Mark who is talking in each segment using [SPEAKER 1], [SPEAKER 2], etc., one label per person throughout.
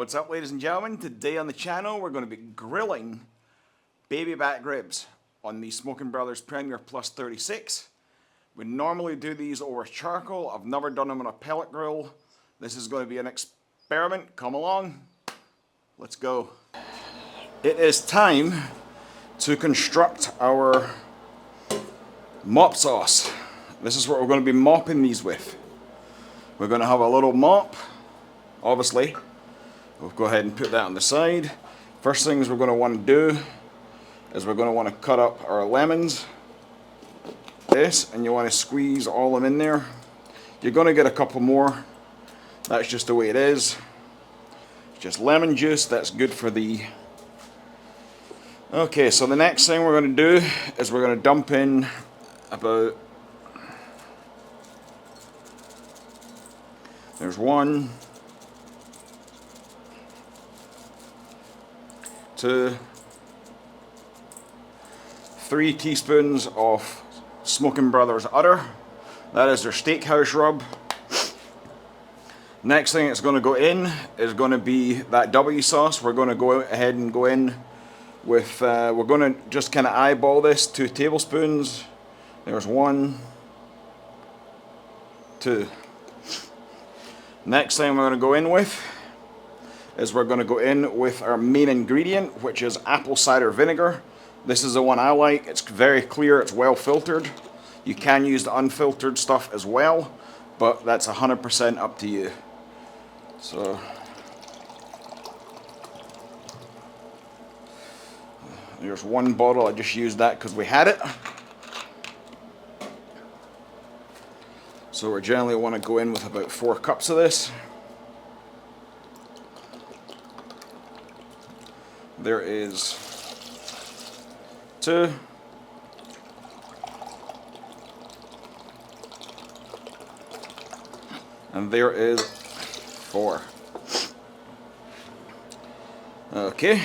[SPEAKER 1] What's up, ladies and gentlemen? Today on the channel we're going to be grilling baby back ribs on the Smokin Brothers Premier Plus 36. We normally do these over charcoal. I've never done them on a pellet grill. This is going to be an experiment. Come along. Let's go. It is time to construct our mop sauce. This is what we're going to be mopping these with. We're going to have a little mop, obviously. We'll go ahead and put that on the side. First things we're going to want to do is we're going to want to cut up our lemons. This, and you want to squeeze all of them in there. You're going to get a couple more. That's just the way it is. It's just lemon juice. That's good for the... Okay, so the next thing we're going to do is we're going to dump in about... There's 1, 2, 3 teaspoons of Smokin Brothers udder. That is their steakhouse rub. Next thing it's going to go in is going to be that W sauce. We're going to go ahead and go in with, we're going to just kind of eyeball this, 2 tablespoons. There's 1, 2. Next thing we're going to go in with is we're going to go in with our main ingredient, which is apple cider vinegar. This is the one I like. It's very clear, it's well filtered. You can use the unfiltered stuff as well, but that's 100% up to you. So there's 1 bottle. I just used that because we had it. So we generally want to go in with about 4 cups of this. There is 2. And there is 4. Okay.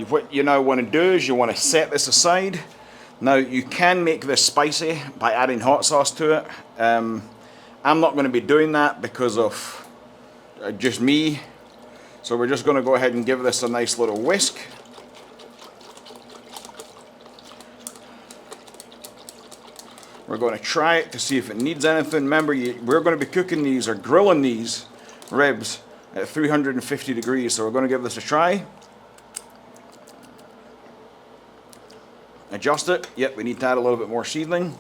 [SPEAKER 1] What you now want to do is you want to set this aside. Now you can make this spicy by adding hot sauce to it. I'm not going to be doing that because of just me. So we're just going to go ahead and give this a nice little whisk. We're going to try it to see if it needs anything. Remember, we're going to be cooking these or grilling these ribs at 350 degrees. So we're going to give this a try. Adjust it. Yep, we need to add a little bit more seasoning.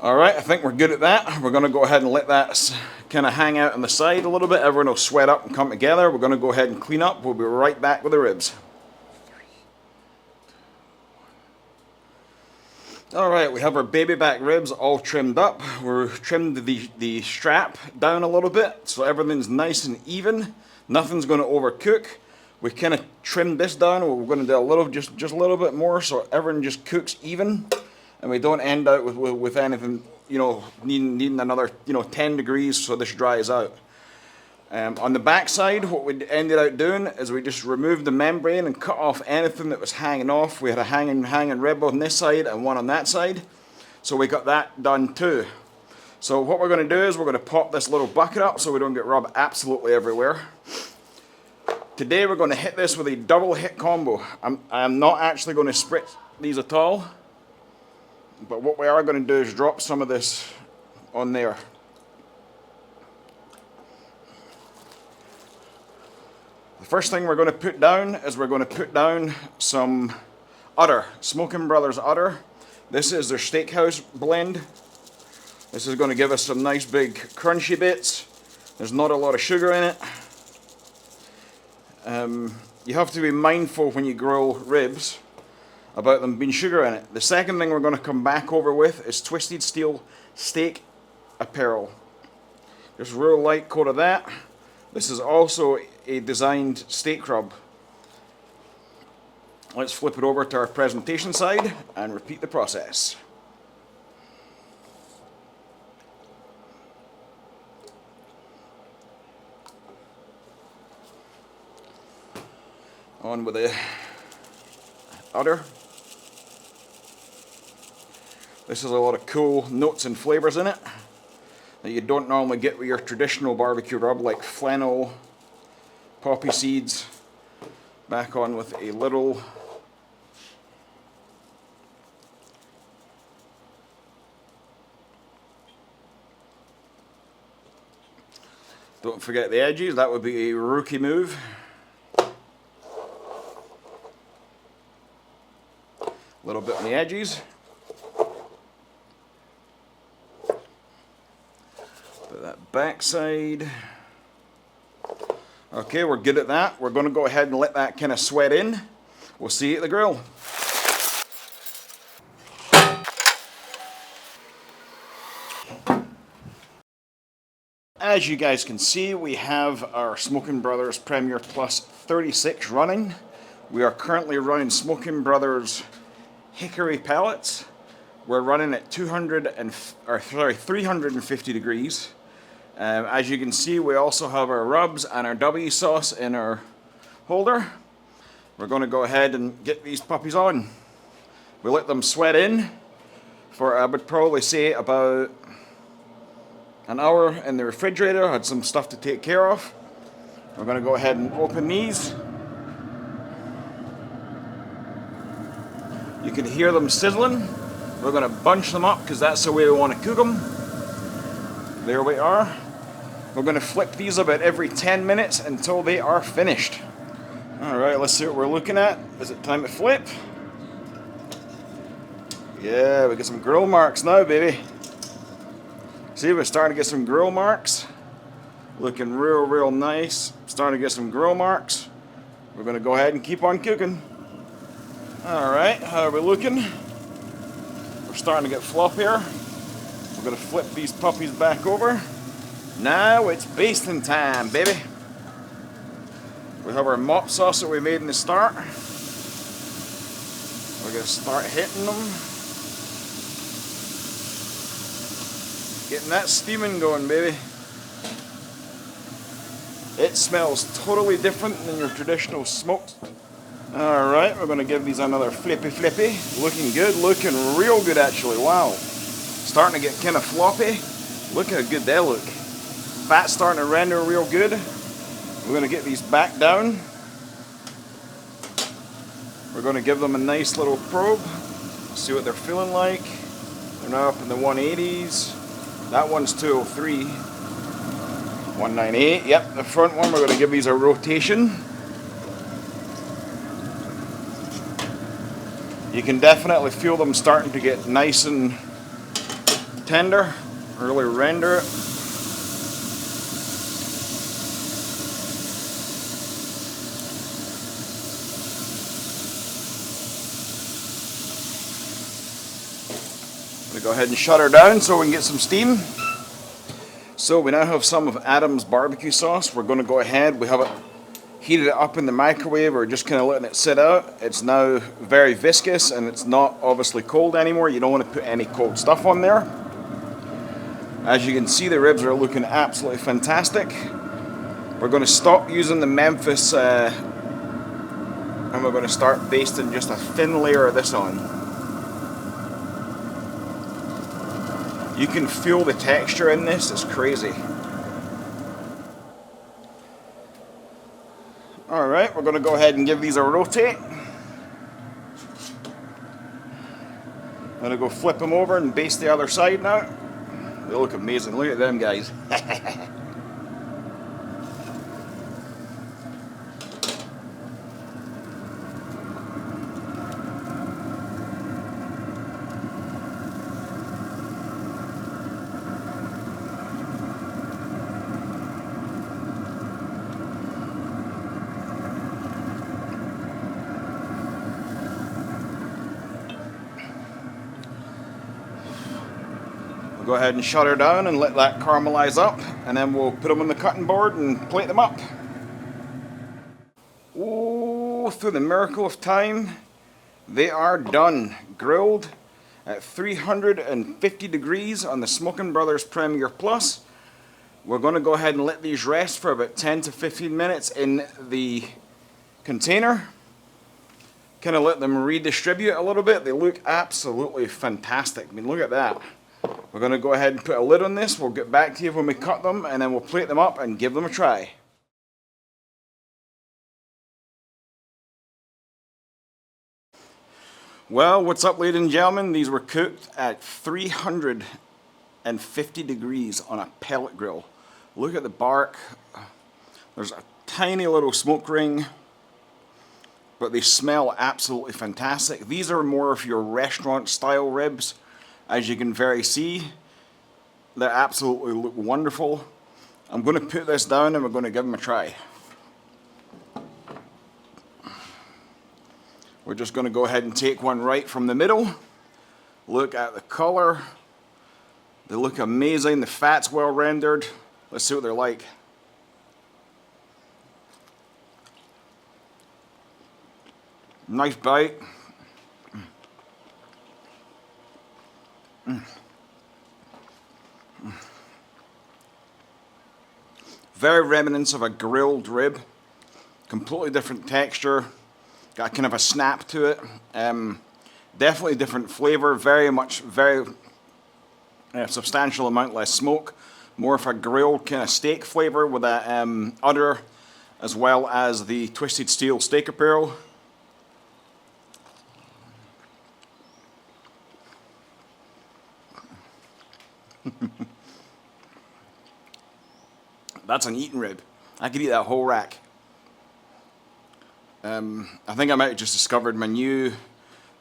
[SPEAKER 1] Alright, I think we're good at that. We're going to go ahead and let that kind of hang out on the side a little bit. Everyone will sweat up and come together. We're going to go ahead and clean up. We'll be right back with the ribs. Alright, we have our baby back ribs all trimmed up. We've trimmed the strap down a little bit so everything's nice and even. Nothing's going to overcook. We kind of trimmed this down. We're going to do a little, just a little bit more so everything just cooks even. And we don't end out with anything, you know, needing another, 10 degrees so this dries out. On the back side, what we ended up doing is we just removed the membrane and cut off anything that was hanging off. We had a hanging rib on this side and one on that side. So we got that done too. So what we're going to do is we're going to pop this little bucket up so we don't get rub absolutely everywhere. Today we're going to hit this with a double hit combo. I'm not actually going to spritz these at all. But what we are going to do is drop some of this on there. The first thing we're going to put down is we're going to put down some udder, Smokin Brothers udder. This is their steakhouse blend. This is going to give us some nice big crunchy bits. There's not a lot of sugar in it. You have to be mindful when you grill ribs about them being sugar in it. The second thing we're going to come back over with is Twisted Steel Steak Apparel. Just a real light coat of that. This is also a designed steak rub. Let's flip it over to our presentation side and repeat the process. On with the udder. This has a lot of cool notes and flavors in it that you don't normally get with your traditional barbecue rub, like fennel, poppy seeds. Back on with a little don't forget the edges, that would be a rookie move. A little bit on the edges. Put that backside. Okay, we're good at that. We're going to go ahead and let that kind of sweat in. We'll see you at the grill. As you guys can see, we have our Smokin Brothers Premier Plus 36 running. We are currently running Smokin Brothers Hickory pellets. We're running at 350 degrees. As you can see, we also have our rubs and our W sauce in our holder. We're going to go ahead and get these puppies on. We let them sweat in for, I would probably say, about an hour in the refrigerator. I had some stuff to take care of. We're going to go ahead and open these. You can hear them sizzling. We're going to bunch them up because that's the way we want to cook them. There we are. We're going to flip these about every 10 minutes until they are finished. Alright, let's see what we're looking at. Is it time to flip? Yeah, we get some grill marks now, baby. See, we're starting to get some grill marks. Looking real nice. Starting to get some grill marks. We're going to go ahead and keep on cooking. Alright, how are we looking? We're starting to get floppier. We're going to flip these puppies back over. Now it's basting time, baby. We have our mop sauce that we made in the start. We're going to start hitting them. Getting that steaming going, baby. It smells totally different than your traditional smoked. Alright, we're going to give these another flippy. Looking good, looking real good actually, wow. Starting to get kind of floppy. Look how good they look. Fat's starting to render real good. We're going to get these back down. We're going to give them a nice little probe. See what they're feeling like. They're now up in the 180s. That one's 203. 198. Yep, the front one, we're going to give these a rotation. You can definitely feel them starting to get nice and tender. Really render it. I'm going to go ahead and shut her down so we can get some steam. So we now have some of Adam's barbecue sauce. We're going to go ahead. We have it heated up in the microwave. We're just kind of letting it sit out. It's now very viscous and it's not obviously cold anymore. You don't want to put any cold stuff on there. As you can see, the ribs are looking absolutely fantastic. We're going to stop using the Memphis and we're going to start basting just a thin layer of this on. You can feel the texture in this, it's crazy. Alright, we're going to go ahead and give these a rotate. I'm going to go flip them over and baste the other side now. They look amazing, look at them guys. Go ahead and shut her down and let that caramelize up, and then we'll put them on the cutting board and plate them up. Oh, through the miracle of time, they are done. Grilled at 350 degrees on the Smokin Brothers Premier Plus. We're going to go ahead and let these rest for about 10 to 15 minutes in the container. kind of let them redistribute a little bit. They look absolutely fantastic. I mean, look at that. We're going to go ahead and put a lid on this. We'll get back to you when we cut them, and then we'll plate them up and give them a try. Well, what's up, ladies and gentlemen? These were cooked at 350 degrees on a pellet grill. Look at the bark. There's a tiny little smoke ring, but they smell absolutely fantastic. These are more of your restaurant style ribs. As you can very see, they absolutely look wonderful. I'm going to put this down and we're going to give them a try. We're just going to go ahead and take one right from the middle. Look at the color. They look amazing. The fat's well rendered. Let's see what they're like. Nice bite. Very reminiscent of a grilled rib. Completely different texture. Got kind of a snap to it. Definitely different flavor. Very substantial amount less smoke. More of a grilled kind of steak flavor with a udder, as well as the twisted steel steak apparel. That's an eating rib. I could eat that whole rack. I think I might have just discovered my new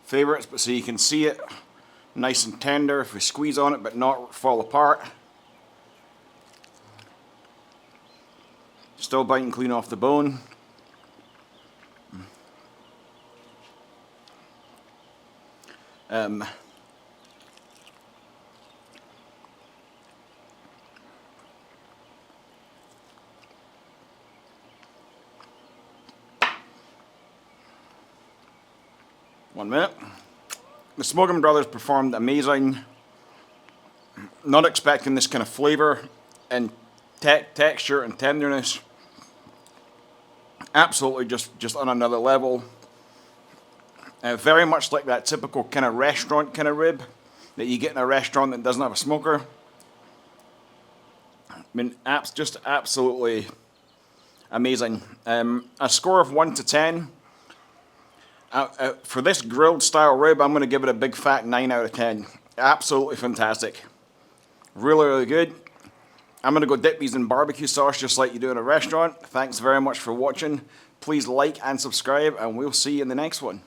[SPEAKER 1] favorites, but so you can see it nice and tender if we squeeze on it but not fall apart. Still biting clean off the bone. One minute. The Smokin Brothers performed amazing. Not expecting this kind of flavor and texture and tenderness. Absolutely just on another level. Very much like that typical kind of restaurant kind of rib that you get in a restaurant that doesn't have a smoker. I mean, just absolutely amazing. A score of 1 to 10. For this grilled style rib, I'm going to give it a big fat 9 out of 10. Absolutely fantastic. Really, really good. I'm going to go dip these in barbecue sauce just like you do in a restaurant. Thanks very much for watching. Please like and subscribe, and we'll see you in the next one.